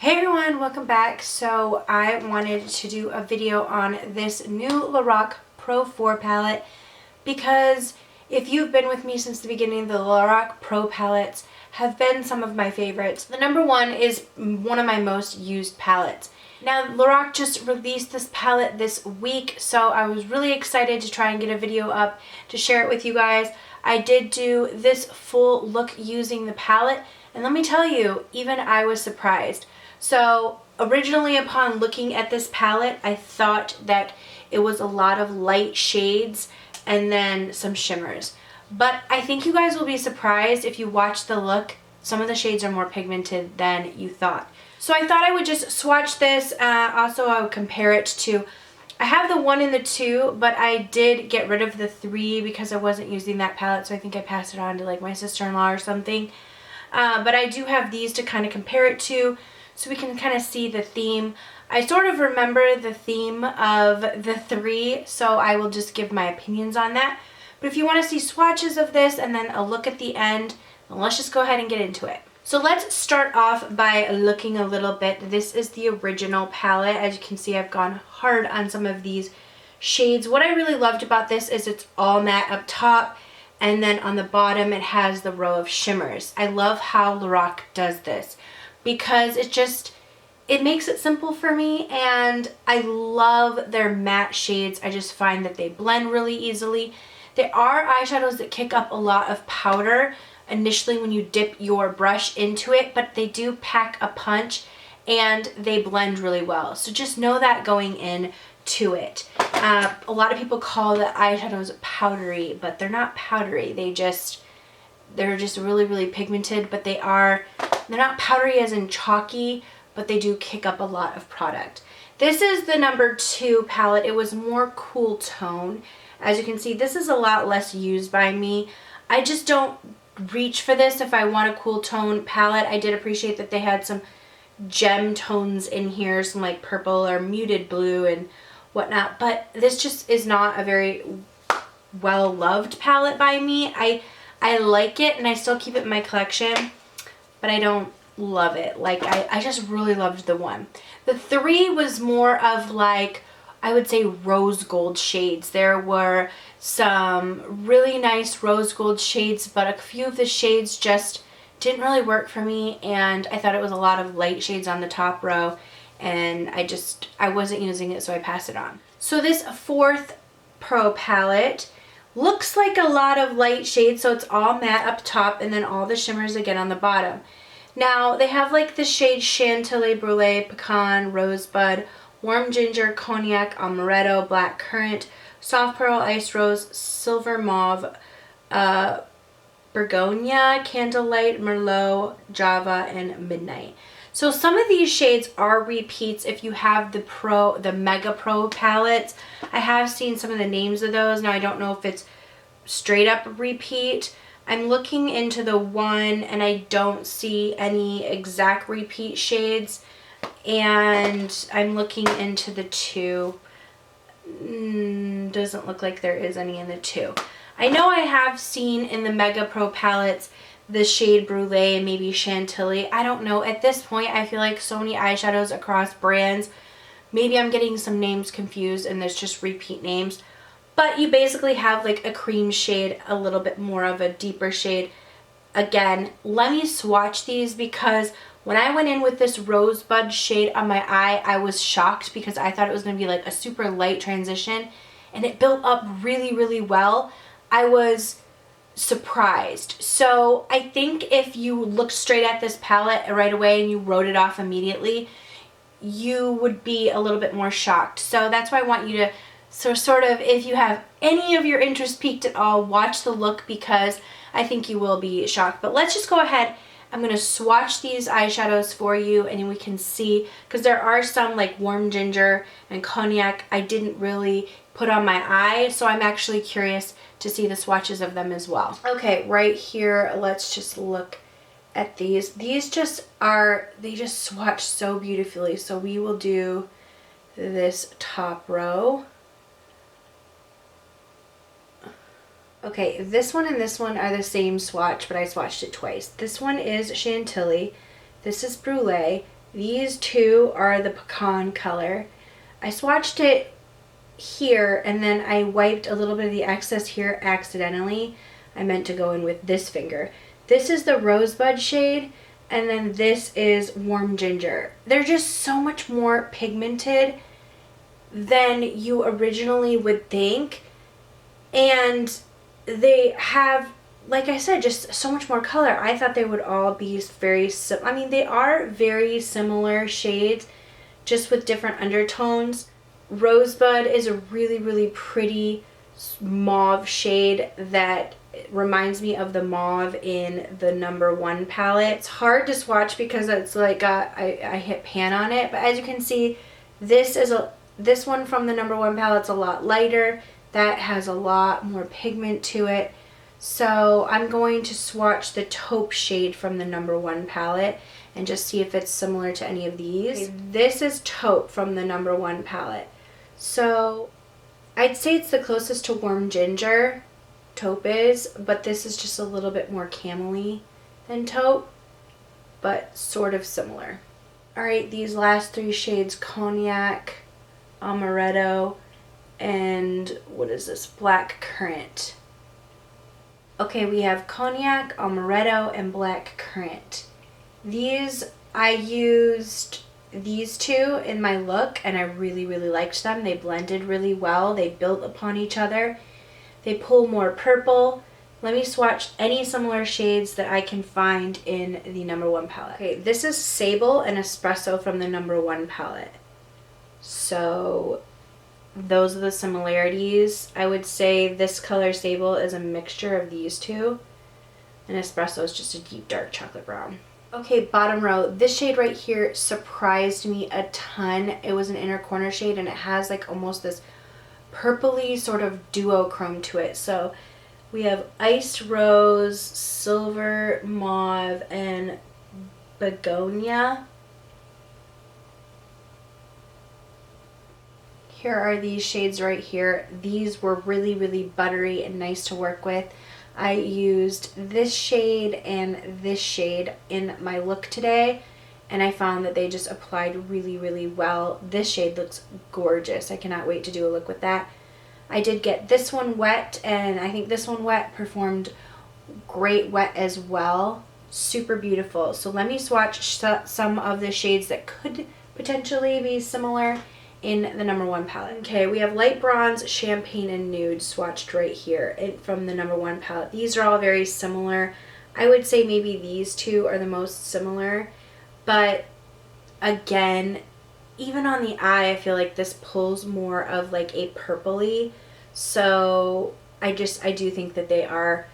Hey everyone, welcome back. So I wanted to do a video on this new LORAC Pro 4 palette because if you've been with me since the beginning, the LORAC Pro palettes have been some of my favorites. The number one is one of my most used palettes. Now LORAC just released this palette this week, so I was really excited to try and get a video up to share it with you guys. I did do this full look using the palette, and let me tell you, even I was surprised. So originally upon looking at this palette, I thought that it was a lot of light shades and then some shimmers. But I think you guys will be surprised if you watch the look. Some of the shades are more pigmented than you thought. So I thought I would just swatch this. Also, I would compare it to, I have the 1 and the 2, but I did get rid of the 3 because I wasn't using that palette. So I think I passed it on to like my sister-in-law or something. But I do have these to kind of compare it to, so we can kind of see the theme. I sort of remember the theme of the 3, so I will just give my opinions on that. But if you want to see swatches of this and then a look at the end, then let's just go ahead and get into it. So let's start off by looking a little bit. This is the original palette. As you can see, I've gone hard on some of these shades. What I really loved about this is it's all matte up top, and then on the bottom it has the row of shimmers. I love how LORAC does this, because it makes it simple for me, and I love their matte shades. I just find that they blend really easily. There are eyeshadows that kick up a lot of powder initially when you dip your brush into it, but they do pack a punch and they blend really well. So just know that going in to it. A lot of people call the eyeshadows powdery, but they're not powdery. They're just really, really pigmented, but they're not powdery as in chalky, but they do kick up a lot of product. This is the number 2 palette. It was more cool tone. As you can see, this is a lot less used by me. I just don't reach for this if I want a cool tone palette. I did appreciate that they had some gem tones in here, some like purple or muted blue and whatnot, but this just is not a very well-loved palette by me. I like it and I still keep it in my collection, but I don't love it. Like I just really loved the 1. The 3 was more of like, I would say, rose gold shades. There were some really nice rose gold shades, but a few of the shades just didn't really work for me, and I thought it was a lot of light shades on the top row, and I wasn't using it, so I passed it on. So this 4th Pro palette looks like a lot of light shades, so it's all matte up top and then all the shimmers again on the bottom. Now they have like the shade Chantilly, Brulee, Pecan, Rosebud, Warm Ginger, Cognac, Amaretto, Black Currant, Soft Pearl, Ice Rose, Silver Mauve, Bergonia, Candlelight, Merlot, Java, and Midnight. So some of these shades are repeats if you have the Mega Pro palettes. I have seen some of the names of those. Now I don't know if it's straight up repeat. I'm looking into the 1 and I don't see any exact repeat shades. And I'm looking into the 2. Doesn't look like there is any in the 2. I know I have seen in the Mega Pro palettes the shade Brulee and maybe Chantilly. I don't know. At this point, I feel like so many eyeshadows across brands. Maybe I'm getting some names confused and there's just repeat names. But you basically have like a cream shade, a little bit more of a deeper shade. Again, let me swatch these, because when I went in with this Rosebud shade on my eye, I was shocked because I thought it was going to be like a super light transition, and it built up really, really well. I was surprised. So I think if you looked straight at this palette right away and you wrote it off immediately, you would be a little bit more shocked. So that's why I want you to, so sort of, if you have any of your interest piqued at all, watch the look, because I think you will be shocked. But let's just go ahead. I'm going to swatch these eyeshadows for you and we can see, because there are some like Warm Ginger and Cognac I didn't really put on my eye, so I'm actually curious to see the swatches of them as well. Okay, right here, let's just look at these. These just they just swatch so beautifully. So we will do this top row. Okay, this one and this one are the same swatch, but I swatched it twice. This one is Chantilly, this is Brulee, These two are the pecan color. I swatched it here and then I wiped a little bit of the excess here accidentally. I meant to go in with this finger. This is the rosebud shade, and then this is warm ginger. They're just so much more pigmented than you originally would think, and they have, like I said, just so much more color. I thought they would all be very I mean, they are very similar shades, just with different undertones. Rosebud is a really, really pretty mauve shade that reminds me of the mauve in the #1 palette. It's hard to swatch because it's like I hit pan on it, but as you can see, this one from the #1 palette's a lot lighter. That has a lot more pigment to it. So I'm going to swatch the taupe shade from the #1 palette and just see if it's similar to any of these. Okay, this is taupe from the #1 palette. So I'd say it's the closest to warm ginger, taupe is, but this is just a little bit more camel-y than taupe, but sort of similar. Alright, these last three shades, cognac, amaretto, and what is this, black currant. Okay, we have cognac, amaretto, and black currant. These, I used these two in my look and I really, really liked them. They blended really well. They built upon each other. They pull more purple. Let me swatch any similar shades that I can find in the #1 palette. Okay, this is Sable and Espresso from the #1 palette. So those are the similarities. I would say this color Sable is a mixture of these two, and Espresso is just a deep dark chocolate brown. Okay, bottom row. This shade right here surprised me a ton. It was an inner corner shade and it has like almost this purpley sort of duochrome to it. So we have Iced Rose, Silver Mauve, and Begonia. Here are these shades right here. These were really, really buttery and nice to work with. I used this shade and this shade in my look today, and I found that they just applied really, really well. This shade looks gorgeous. I cannot wait to do a look with that. I did get this one wet, and I think this one wet performed great wet as well. Super beautiful. So let me swatch some of the shades that could potentially be similar in the #1 palette. Okay, we have light bronze, champagne, and nude swatched right here from the #1 palette. These are all very similar. I would say maybe these two are the most similar, but again, even on the eye, I feel like this pulls more of like a purpley. So I do think that they are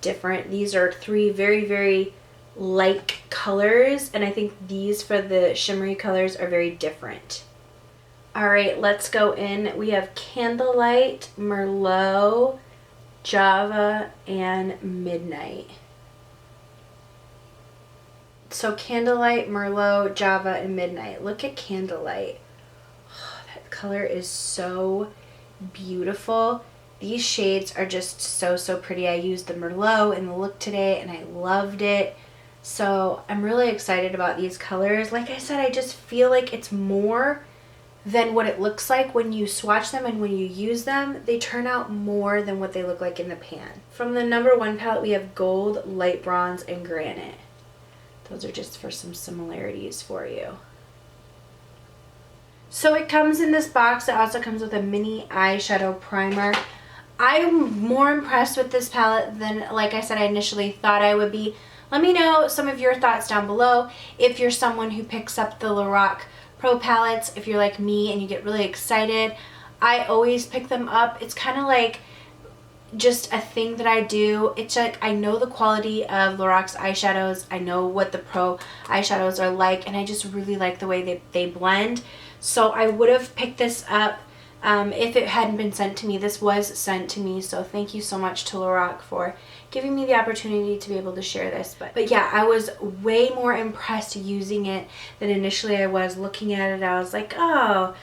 different. These are three very, very like colors, and I think these for the shimmery colors are very different. Alright, let's go in. We have Candlelight, Merlot, Java, and Midnight. So Candlelight, Merlot, Java, and Midnight. Look at Candlelight. Oh, that color is so beautiful. These shades are just so, so pretty. I used the Merlot in the look today and I loved it. So I'm really excited about these colors. Like I said, I just feel like it's more than what it looks like when you swatch them, and when you use them, they turn out more than what they look like in the pan. From the #1 palette, we have Gold, Light Bronze, and Granite. Those are just for some similarities for you. So it comes in this box. It also comes with a mini eyeshadow primer. I'm more impressed with this palette than, like I said, I initially thought I would be. Let me know some of your thoughts down below. If you're someone who picks up the LORAC Pro palettes, if you're like me and you get really excited, I always pick them up. It's kind of like just a thing that I do. It's like I know the quality of LORAC's eyeshadows. I know what the Pro eyeshadows are like, and I just really like the way they blend. So I would have picked this up if it hadn't been sent to me. This was sent to me, so thank you so much to LORAC for giving me the opportunity to be able to share this. But yeah, I was way more impressed using it than initially I was looking at it. I was like, oh,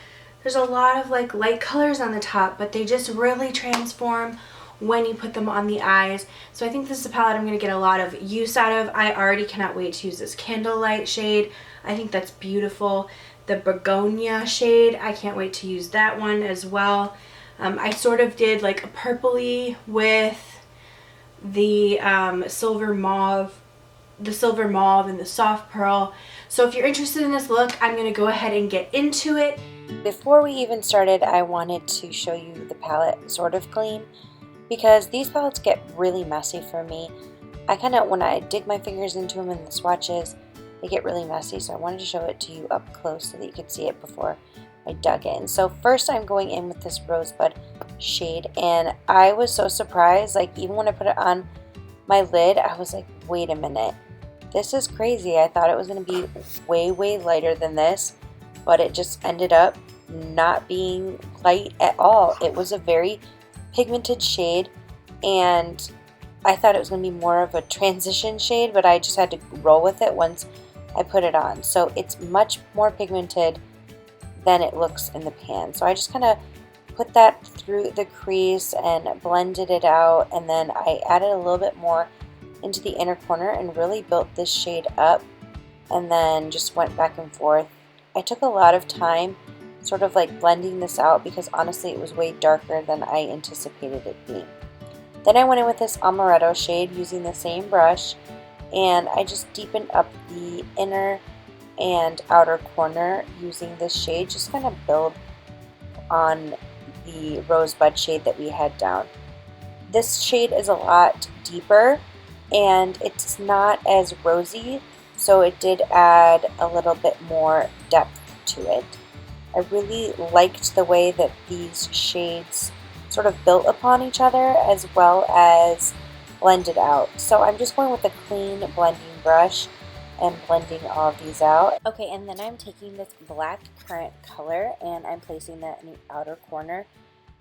there's a lot of like light colors on the top, but they just really transform when you put them on the eyes. So I think this is a palette I'm going to get a lot of use out of. I already cannot wait to use this Candlelight shade. I think that's beautiful. The Begonia shade, I can't wait to use that one as well. I sort of did like a purpley with the silver mauve and the soft pearl. So if you're interested in this look, I'm going to go ahead and get into it. Before we even started, I wanted to show you the palette sort of clean, because these palettes get really messy for me. When I dig my fingers into them in the swatches, they get really messy, so I wanted to show it to you up close so that you could see it before I dug in. So first I'm going in with this Rosebud shade, and I was so surprised, like even when I put it on my lid, I was like, wait a minute, this is crazy. I thought it was going to be way lighter than this, but it just ended up not being light at all. It was a very pigmented shade, and I thought it was going to be more of a transition shade, but I just had to roll with it once I put it on. So it's much more pigmented than it looks in the pan. So I just kind of put that through the crease and blended it out, and then I added a little bit more into the inner corner and really built this shade up, and then just went back and forth. I took a lot of time sort of like blending this out, because honestly it was way darker than I anticipated it being. Then I went in with this Amaretto shade using the same brush, and I just deepened up the inner and outer corner using this shade, just kind of build on the Rosebud shade that we had down. This shade is a lot deeper and it's not as rosy, so it did add a little bit more depth to it. I really liked the way that these shades sort of built upon each other as well as blended out. So I'm just going with a clean blending brush and blending all of these out. Okay, and then I'm taking this black currant color and I'm placing that in the outer corner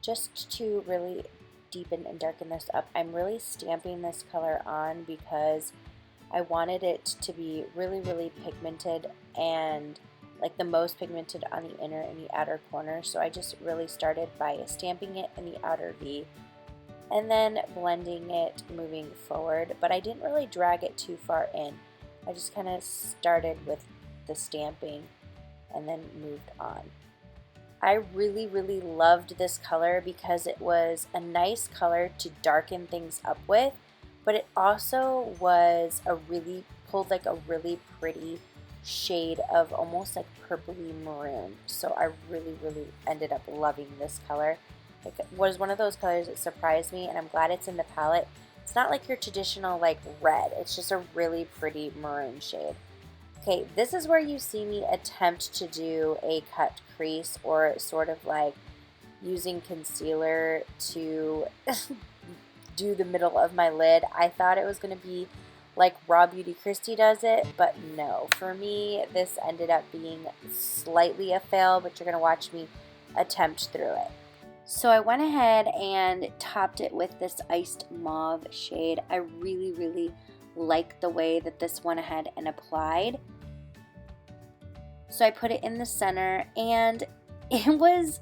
just to really deepen and darken this up. I'm really stamping this color on because I wanted it to be really pigmented, and like the most pigmented on the inner and the outer corner. So I just really started by stamping it in the outer V and then blending it moving forward, but I didn't really drag it too far in. I just kind of started with the stamping and then moved on. I really loved this color because it was a nice color to darken things up with, but it also was pulled like a really pretty shade of almost like purpley maroon. So I really ended up loving this color. It was one of those colors that surprised me, and I'm glad it's in the palette. It's not like your traditional like red, it's just a really pretty maroon shade. Okay, this is where you see me attempt to do a cut crease, or sort of like using concealer to do the middle of my lid. I thought it was going to be like Raw Beauty Kristi does it, but no. For me, this ended up being slightly a fail, but you're going to watch me attempt through it. So I went ahead and topped it with this Iced Mauve shade. I really like the way that this went ahead and applied. So I put it in the center, and it was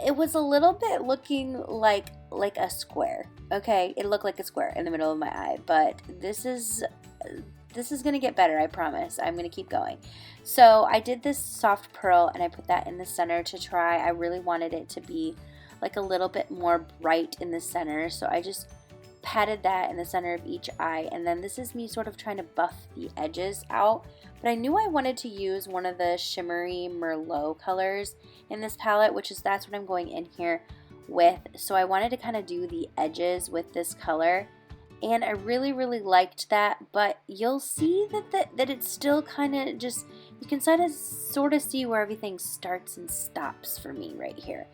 a little bit looking like a square. Okay, it looked like a square in the middle of my eye, but this is gonna get better, I promise. I'm gonna keep going. So I did this soft pearl and I put that in the center to try. I really wanted it to be like a little bit more bright in the center, so I just patted that in the center of each eye, and then this is me sort of trying to buff the edges out. But I knew I wanted to use one of the shimmery Merlot colors in this palette, that's what I'm going in here with. So I wanted to kind of do the edges with this color, and I really liked that. But you'll see that it's still kind of just, you can sort of see where everything starts and stops for me right here.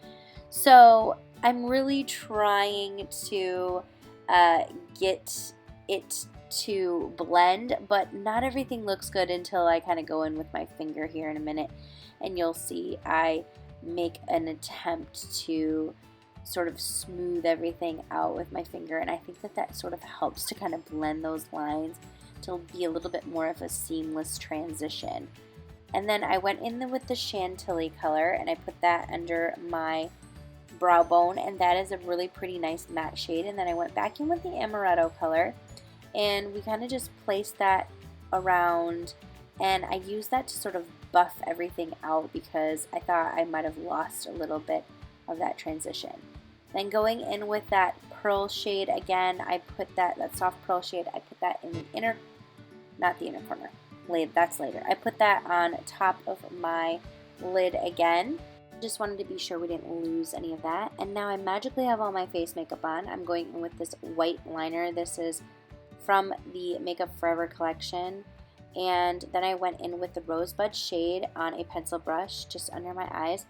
So I'm really trying to get it to blend, but not everything looks good until I kind of go in with my finger here in a minute, and you'll see I make an attempt to sort of smooth everything out with my finger, and I think that sort of helps to kind of blend those lines to be a little bit more of a seamless transition. And then I went in with the Chantilly color and I put that under my brow bone, and that is a really pretty nice matte shade. And then I went back in with the amaretto color, and we kind of just placed that around, and I used that to sort of buff everything out because I thought I might have lost a little bit of that transition. Then going in with that pearl shade again, I put that soft pearl shade, I put that in the inner, not the inner corner, that's later. I put that on top of my lid again. Just wanted to be sure we didn't lose any of that. And now I magically have all my face makeup on. I'm going in with this white liner. This is from the Makeup Forever collection. And then I went in with the Rosebud shade on a pencil brush just under my eyes.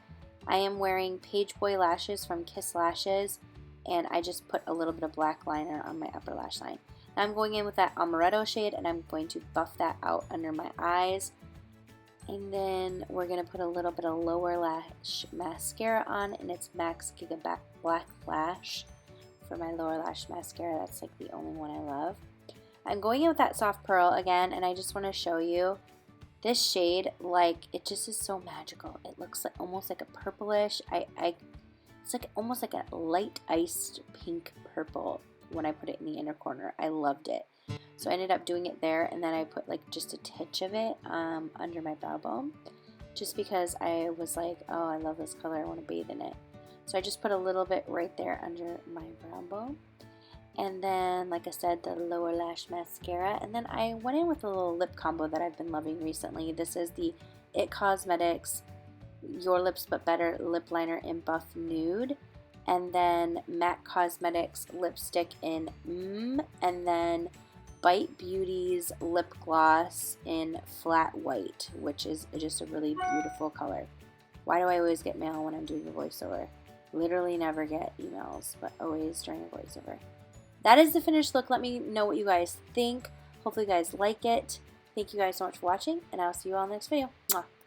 I am wearing Pageboy lashes from Kiss Lashes, and I just put a little bit of black liner on my upper lash line. Now I'm going in with that amaretto shade, and I'm going to buff that out under my eyes. And then we're going to put a little bit of lower lash mascara on, and it's Max Giga Black Lash for my lower lash mascara. That's like the only one I love. I'm going in with that soft pearl again, and I just want to show you this shade. Like, it just is so magical. It looks like almost like a purplish. It's like almost like a light iced pink purple when I put it in the inner corner. I loved it. So I ended up doing it there, and then I put like just a titch of it under my brow bone, just because I was like, oh, I love this color, I want to bathe in it. So I just put a little bit right there under my brow bone. And then, like I said, the lower lash mascara. And then I went in with a little lip combo that I've been loving recently. This is the IT Cosmetics Your Lips But Better Lip Liner in Buff Nude. And then MAC Cosmetics lipstick in and then Bite Beauty's lip gloss in Flat White, which is just a really beautiful color. Why do I always get mail when I'm doing a voiceover? Literally never get emails, but always during a voiceover. That is the finished look. Let me know what you guys think. Hopefully you guys like it. Thank you guys so much for watching, and I'll see you all in the next video. Mwah.